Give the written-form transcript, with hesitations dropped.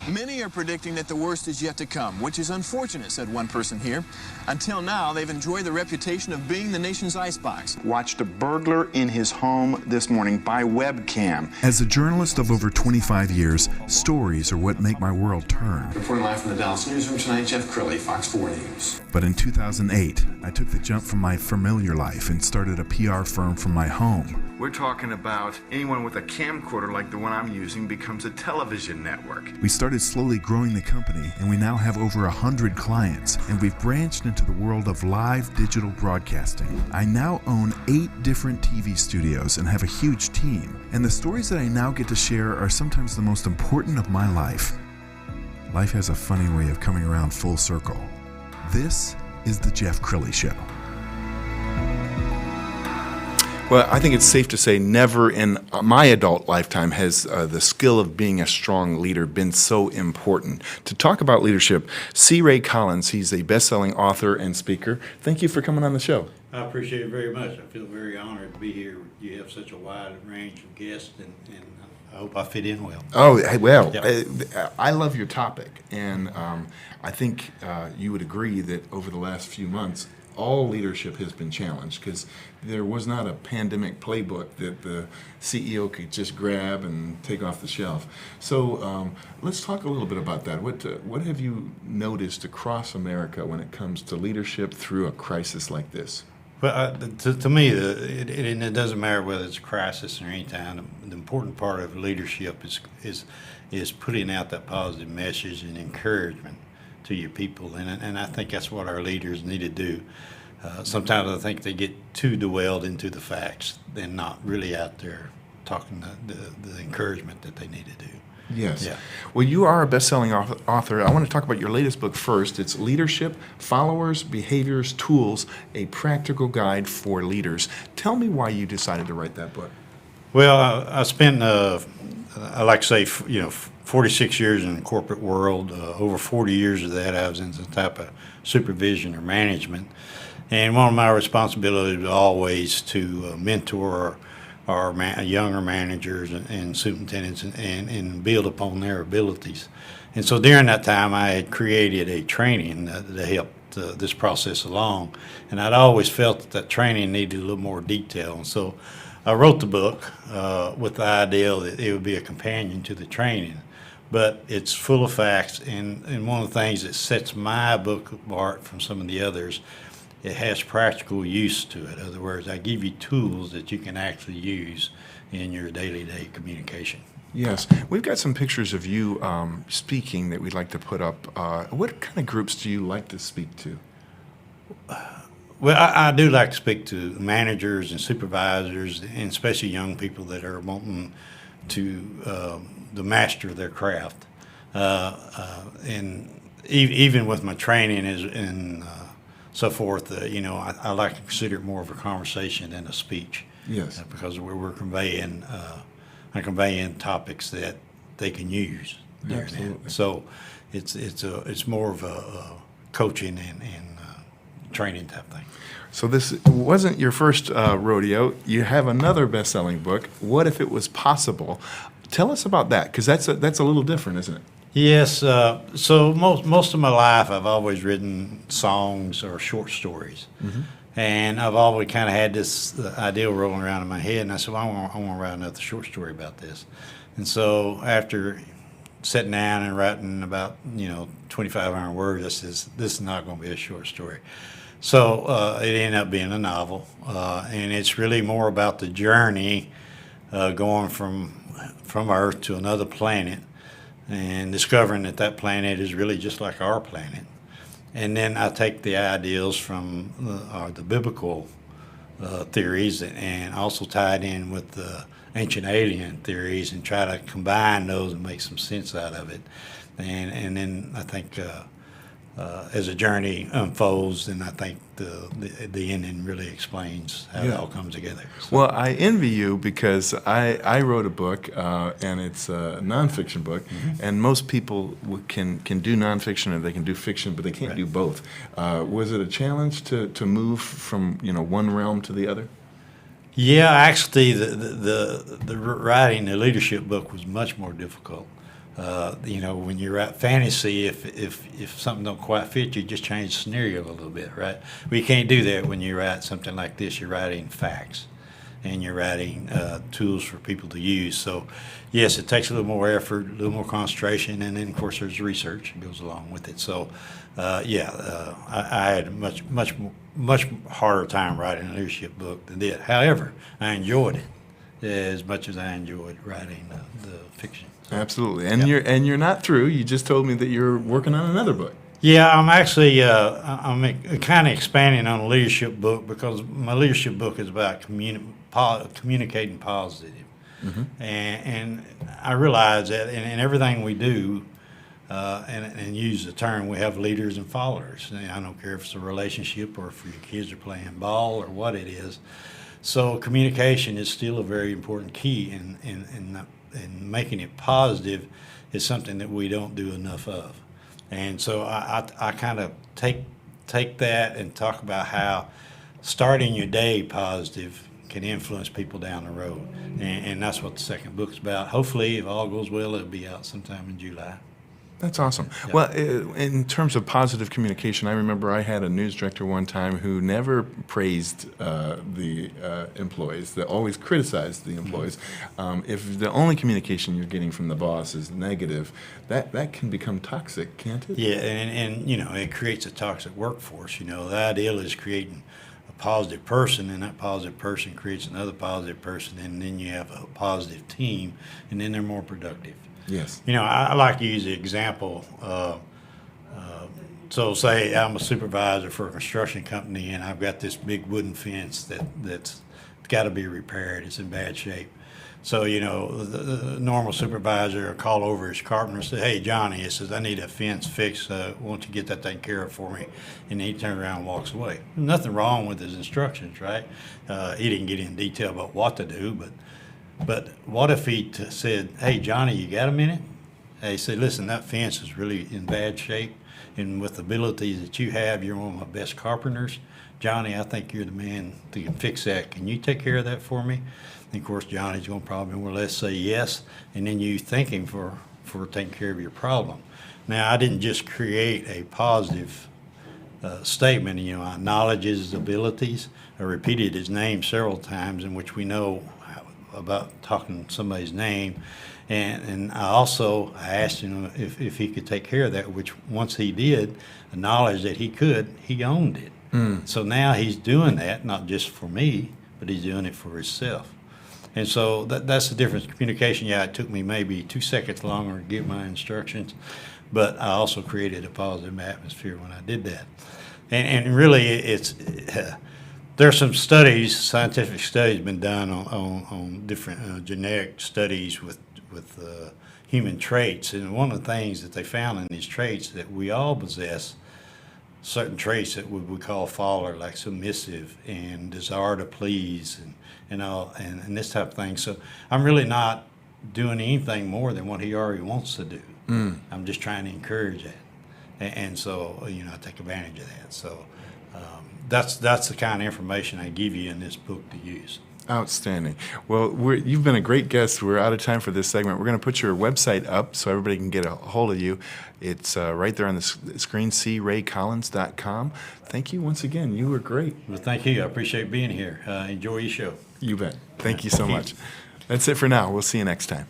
Many are predicting that the worst is yet to come, which is unfortunate, said one person here. Until now, they've enjoyed the reputation of being the nation's icebox. Watched a burglar in his home this morning by webcam. As a journalist of over 25 years, stories are what make my world turn. Reporting live from the Dallas newsroom tonight, Jeff Crilley, Fox 4 News. But in 2008, I took the jump from my familiar life and started a PR firm from my home. We're talking about anyone with a camcorder like the one I'm using becomes a television network. We started slowly growing the company, and we now have over 100 clients, and we've branched into the world of live digital broadcasting. I now own 8 different TV studios and have a huge team, and the stories that I now get to share are sometimes the most important of my life. Life has a funny way of coming around full circle. This is the Jeff Crilley Show. Well, I think it's safe to say never in my adult lifetime has the skill of being a strong leader been so important. To talk about leadership, C. Ray Collins, he's a best-selling author and speaker. Thank you for coming on the show. I appreciate it very much. I feel very honored to be here. You have such a wide range of guests, and I hope I fit in well. Oh, well, Yep. I love your topic, and I think you would agree that over the last few months, all leadership has been challenged because there was not a pandemic playbook that the CEO could just grab and take off the shelf. So let's talk a little bit about that. What have you noticed across America when it comes to leadership through a crisis like this? Well, to me, it doesn't matter whether it's a crisis or any time. The important part of leadership is putting out that positive message and encouragement to your people, and I think that's what our leaders need to do. Sometimes I think they get too dwelled into the facts and not really out there talking the encouragement that they need to do. Yes. Yeah. Well, you are a best-selling author. I want to talk about your latest book first. It's Leadership, Followers, Behaviors, Tools, a Practical Guide for Leaders. Tell me why you decided to write that book. Well, I spent, I like to say, 46 years in the corporate world. Over 40 years of that, I was in some type of supervision or management. And one of my responsibilities was always to mentor our younger managers and superintendents and build upon their abilities. And so during that time, I had created a training that helped this process along. And I'd always felt that training needed a little more detail. And so I wrote the book with the idea that it would be a companion to the training. But it's full of facts, and one of the things that sets my book apart from some of the others, it has practical use to it. In other words, I give you tools that you can actually use in your daily communication. Yes. We've got some pictures of you speaking that we'd like to put up. What kind of groups do you like to speak to? Well, I do like to speak to managers and supervisors, and especially young people that are wanting to master their craft. And even with my training and so forth, I like to consider it more of a conversation than a speech. Yes. Because we're conveying topics that they can use. Absolutely. So it's more of a coaching and training type thing. So this wasn't your first rodeo. You have another best-selling book, What If It Was Possible? Tell us about that, because that's a little different, isn't it? Yes. So most of my life, I've always written songs or short stories, and I've always kind of had this idea rolling around in my head. And I said, well, I want to write another short story about this. And so after sitting down and writing about 2,500 words, I says, this is not going to be a short story. So it ended up being a novel, and it's really more about the journey going from Earth to another planet, and discovering that planet is really just like our planet. And then I take the ideals from the biblical theories and also tie it in with the ancient alien theories and try to combine those and make some sense out of it. And then I think as a journey unfolds, then I think the ending really explains how it all comes together. So. Well, I envy you because I wrote a book, and it's a nonfiction book, and most people can do nonfiction or they can do fiction, but they can't do both. Was it a challenge to move from one realm to the other? Yeah, actually, the writing the leadership book was much more difficult. When you write fantasy, if something don't quite fit, you just change the scenario a little bit, right? Well, you can't do that when you write something like this. You're writing facts, and you're writing tools for people to use. So, yes, it takes a little more effort, a little more concentration, and then, of course, there's research that goes along with it. So, I had a much harder time writing a leadership book than did. However, I enjoyed it as much as I enjoyed writing the fiction. Absolutely, and you're not through. You just told me that you're working on another book. Yeah, I'm actually I'm kind of expanding on a leadership book because my leadership book is about communicating positive, and I realize that in everything we do, and use the term, we have leaders and followers. And I don't care if it's a relationship or if your kids are playing ball or what it is. So communication is still a very important key in making it positive is something that we don't do enough of. And so I kind of take that and talk about how starting your day positive can influence people down the road. And that's what the second book is about. Hopefully, if all goes well, it'll be out sometime in July. That's awesome. Yeah. Well, in terms of positive communication, I remember I had a news director one time who never praised the employees, that always criticized the employees. If the only communication you're getting from the boss is negative, that can become toxic, can't it? Yeah, and it creates a toxic workforce. The ideal is creating a positive person, and that positive person creates another positive person, and then you have a positive team, and then they're more productive. Yes. I like to use the example. So say I'm a supervisor for a construction company, and I've got this big wooden fence that's got to be repaired. It's in bad shape. So, the normal supervisor will call over his carpenter and say, "Hey, Johnny," he says, "I need a fence fixed. Won't you get that taken care of for me?" And he turns around and walks away. Nothing wrong with his instructions, right? He didn't get in detail about what to do, But what if he said, "Hey, Johnny, you got a minute?" He said, "Listen, that fence is really in bad shape, and with the abilities that you have, you're one of my best carpenters. Johnny, I think you're the man that can fix that. Can you take care of that for me?" And of course, Johnny's going to probably more or less say yes, and then you thank him for taking care of your problem. Now, I didn't just create a positive statement. I acknowledge his abilities. I repeated his name several times, in which we know about talking somebody's name, and I asked him if he could take care of that, which once he did acknowledge that he could, he owned it. So now he's doing that not just for me, but he's doing it for himself. And so that's the difference. Communication, it took me maybe 2 seconds longer to give my instructions, but I also created a positive atmosphere when I did that. And really, it's there's some studies, scientific studies, been done on different genetic studies with human traits, and one of the things that they found in these traits that we all possess certain traits that we call follower, like submissive and desire to please, and this type of thing. So I'm really not doing anything more than what he already wants to do. I'm just trying to encourage that, and so I take advantage of that. So. That's the kind of information I give you in this book to use. Outstanding. Well, you've been a great guest. We're out of time for this segment. We're going to put your website up so everybody can get a hold of you. It's right there on the screen, craycollins.com. Thank you once again. You were great. Well, thank you. I appreciate being here. Enjoy your show. You bet. Thank you so much. That's it for now. We'll see you next time.